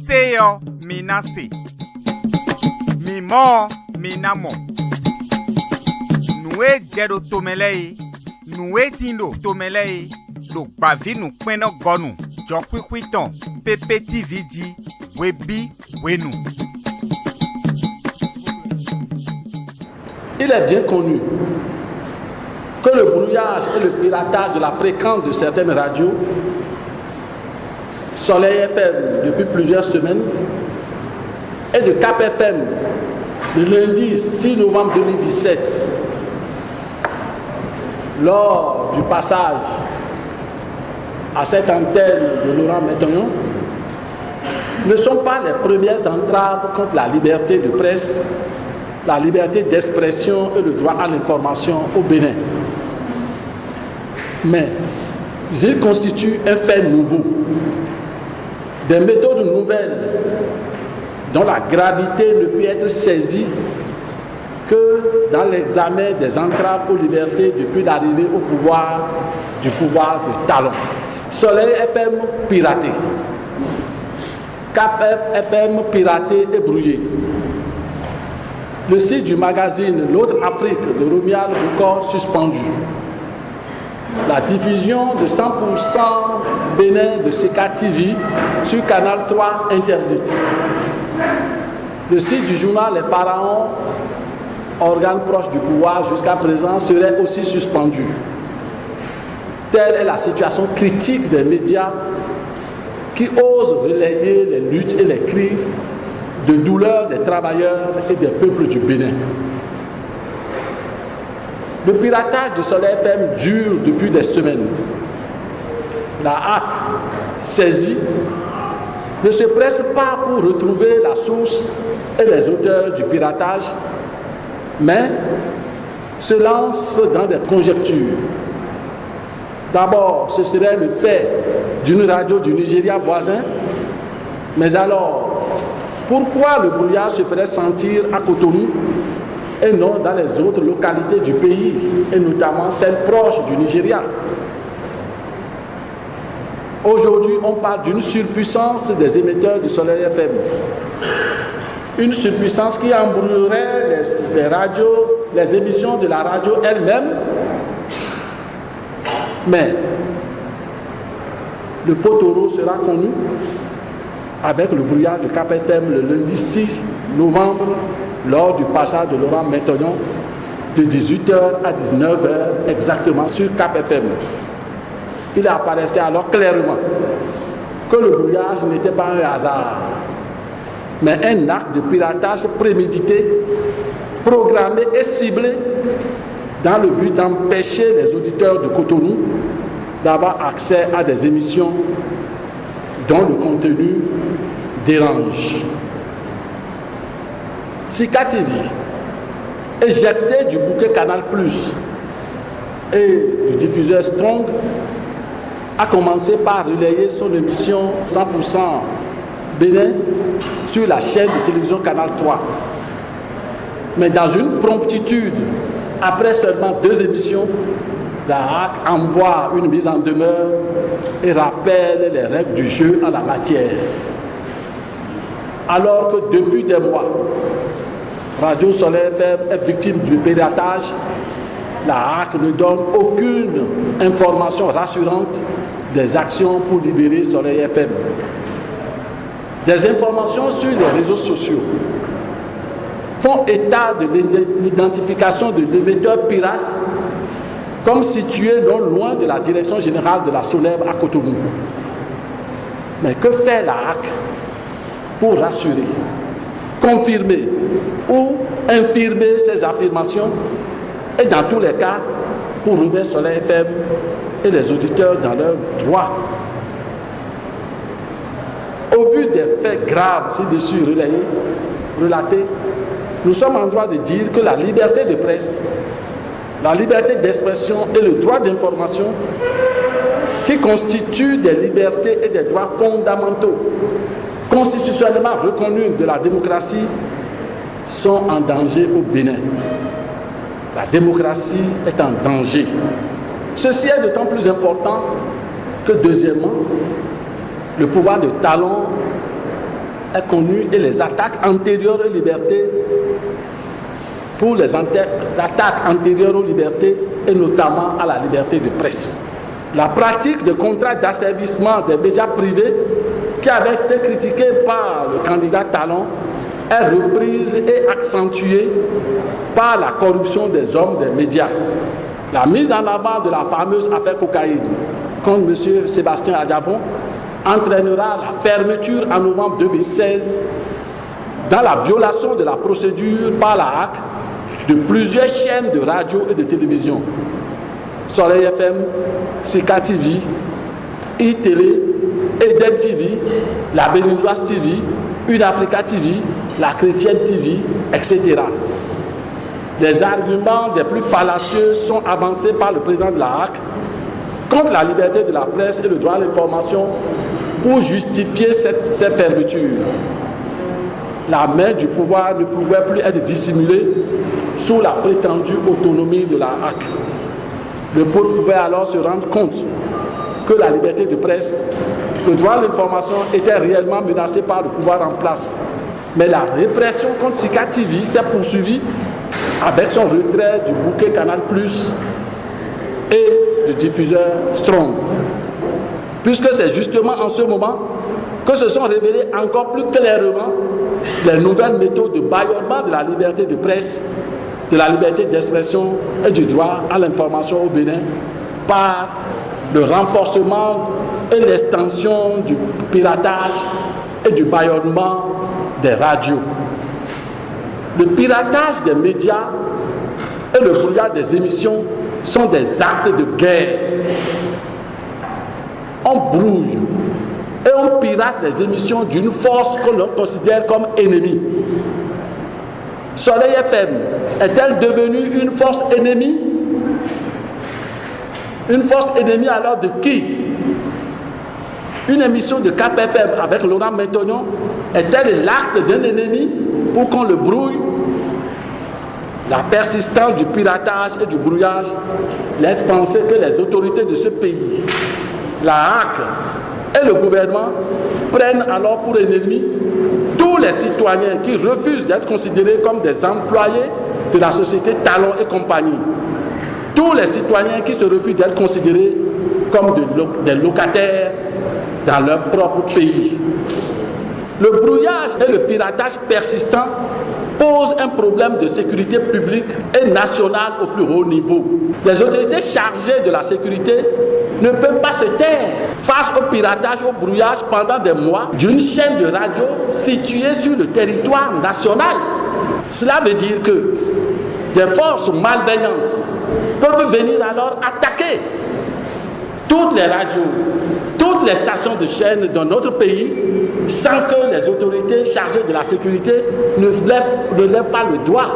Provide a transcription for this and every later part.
seyo minase. Mi mo minamo. Noue jedo tomelei. Noue tindo tomelei. Lo bavi nou kweno gonu. Jokwiton. PPTVD. Webi wenu. Il est bien connu que le brouillage et le piratage de la fréquence de certaines radios, Soleil FM depuis plusieurs semaines, et de Cap FM le lundi 6 novembre 2017, lors du passage à cette antenne de Laurent Métognon, ne sont pas les premières entraves contre la liberté de presse, la liberté d'expression et le droit à l'information au Bénin. Mais ils constituent un fait nouveau, des méthodes nouvelles dont la gravité ne peut être saisie que dans l'examen des entraves aux libertés depuis l'arrivée au pouvoir du pouvoir de Talon. Soleil FM piraté, Cap FM piraté et brouillé. Le site du magazine L'Autre Afrique de Romuald Bukor suspendu. La diffusion de 100% Bénin de CK TV sur Canal 3 interdite. Le site du journal Les Pharaons, organe proche du pouvoir jusqu'à présent, serait aussi suspendu. Telle est la situation critique des médias qui osent relayer les luttes et les cris de douleur des travailleurs et des peuples du Bénin. Le piratage de Soleil FM dure depuis des semaines. La HAC, saisie, ne se presse pas pour retrouver la source et les auteurs du piratage, mais se lance dans des conjectures. D'abord, ce serait le fait d'une radio du Nigeria voisin, mais alors, pourquoi le brouillard se ferait sentir à Cotonou et non dans les autres localités du pays, et notamment celles proches du Nigeria? Aujourd'hui, on parle d'une surpuissance des émetteurs du Soleil FM. Une surpuissance qui embrouillerait les radios, les émissions de la radio elle-même. Mais le pot-au-rot sera connu avec le brouillage de Cap FM le lundi 6 novembre lors du passage de Laurent Métognon de 18h à 19h exactement sur Cap FM. Il apparaissait alors clairement que le brouillage n'était pas un hasard, mais un acte de piratage prémédité, programmé et ciblé dans le but d'empêcher les auditeurs de Cotonou d'avoir accès à des émissions dont le contenu dérange. Sika TV, éjecté du bouquet Canal Plus et du diffuseur Strong, a commencé par relayer son émission 100% Bénin sur la chaîne de télévision Canal 3. Mais dans une promptitude, après seulement 2 émissions, la HAC envoie une mise en demeure et rappelle les règles du jeu en la matière. Alors que depuis des mois, Radio Soleil FM est victime du piratage, la HAC ne donne aucune information rassurante des actions pour libérer Soleil FM. Des informations sur les réseaux sociaux font état de l'identification de l'émetteur pirate comme situé non loin de la direction générale de la SONEB à Cotonou. Mais que fait la HAC pour rassurer, confirmer ou infirmer ces affirmations et dans tous les cas pour remettre Soleil FM et les auditeurs dans leurs droits? Au vu des faits graves ci-dessus relatés, nous sommes en droit de dire que la liberté de presse, la liberté d'expression et le droit d'information, qui constituent des libertés et des droits fondamentaux constitutionnellement reconnus de la démocratie, sont en danger au Bénin. La démocratie est en danger. Ceci est d'autant plus important que, deuxièmement, le pouvoir de Talon est connu et les attaques antérieures aux libertés, pour les attaques antérieures aux libertés et notamment à la liberté de presse. La pratique de contrats d'asservissement des médias privés qui avait été critiquée par le candidat Talon est reprise et accentuée par la corruption des hommes des médias. La mise en avant de la fameuse affaire cocaïne contre M. Sébastien Adjavon entraînera la fermeture en novembre 2016 dans la violation de la procédure par la HAC de plusieurs chaînes de radio et de télévision. Soleil FM, Sika TV, iTélé, Eden TV, la Béninoise TV, Une Africa TV, la Chrétienne TV, etc. Les arguments les plus fallacieux sont avancés par le président de la HAC contre la liberté de la presse et le droit à l'information pour justifier ces fermetures. La main du pouvoir ne pouvait plus être dissimulée sous la prétendue autonomie de la HAC. Le peuple pouvait alors se rendre compte que la liberté de presse, le droit à l'information était réellement menacé par le pouvoir en place. Mais la répression contre Sika TV s'est poursuivie avec son retrait du bouquet Canal+ et du diffuseur Strong. Puisque c'est justement en ce moment que se sont révélées encore plus clairement les nouvelles méthodes de bâillonnement de la liberté de presse, de la liberté d'expression et du droit à l'information au Bénin par le renforcement et l'extension du piratage et du bâillonnement des radios. Le piratage des médias et le brouillage des émissions sont des actes de guerre. On brouille et on pirate les émissions d'une force que l'on considère comme ennemie. Soleil FM est-elle devenue une force ennemie? Une force ennemie alors de qui? Une émission de Cap FM avec Laurent Métognon est-elle l'acte d'un ennemi pour qu'on le brouille? La persistance du piratage et du brouillage laisse penser que les autorités de ce pays, la HAC et le gouvernement prennent alors pour ennemis tous les citoyens qui refusent d'être considérés comme des employés de la société Talon et compagnie. Tous les citoyens qui se refusent d'être considérés comme des locataires dans leur propre pays. Le brouillage et le piratage persistant posent un problème de sécurité publique et nationale au plus haut niveau. Les autorités chargées de la sécurité ne peuvent pas se taire face au piratage, au brouillage pendant des mois d'une chaîne de radio située sur le territoire national. Cela veut dire que des forces malveillantes peuvent venir alors attaquer toutes les radios, toutes les stations de chaîne dans notre pays sans que les autorités chargées de la sécurité ne lèvent pas le doigt.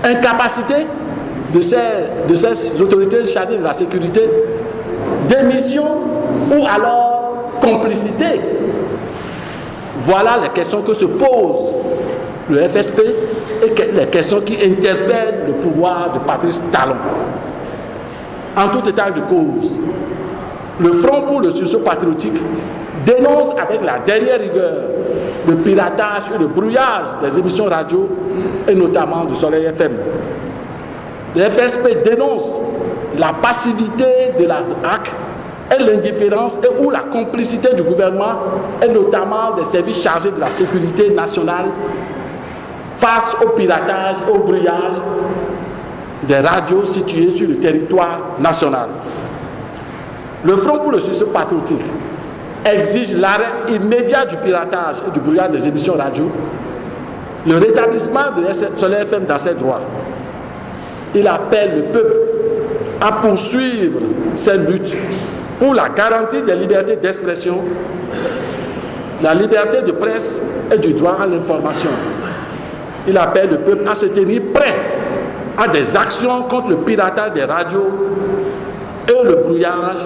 Incapacité de ces autorités chargées de la sécurité, démission ou alors complicité. Voilà les questions que se pose le FSP et les questions qui interpellent le pouvoir de Patrice Talon. En tout état de cause, le Front pour le sursaut patriotique dénonce avec la dernière rigueur le piratage et le brouillage des émissions radio et notamment du Soleil FM. Le FSP dénonce la passivité de la HAC et l'indifférence et ou la complicité du gouvernement et notamment des services chargés de la sécurité nationale face au piratage et au brouillage des radios situées sur le territoire national. Le Front pour le sursaut patriotique exige l'arrêt immédiat du piratage et du brouillage des émissions radio, le rétablissement de Soleil FM dans ses droits. Il appelle le peuple à poursuivre ses luttes pour la garantie des libertés d'expression, la liberté de presse et du droit à l'information. Il appelle le peuple à se tenir prêt à des actions contre le piratage des radios et le brouillage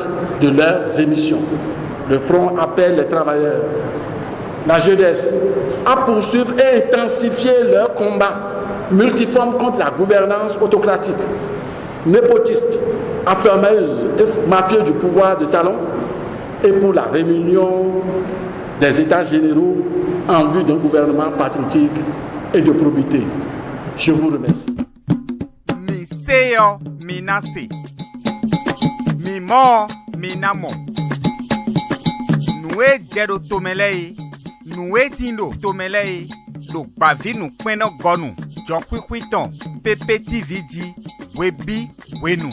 de leurs émissions. Le Front appelle les travailleurs, la jeunesse, à poursuivre et intensifier leur combat multiforme contre la gouvernance autocratique, népotiste, affirmeuse et mafieux du pouvoir de Talon et pour la réunion des États généraux en vue d'un gouvernement patriotique et de probité. Je vous remercie. Mi seyo mi nase. Mi mo mi namo. Nous jedo tomelei. Nous tindo tomelei. Do bavi nous kweno gonu. Jokwi kwiton. Pepe TV di. Webi wenu.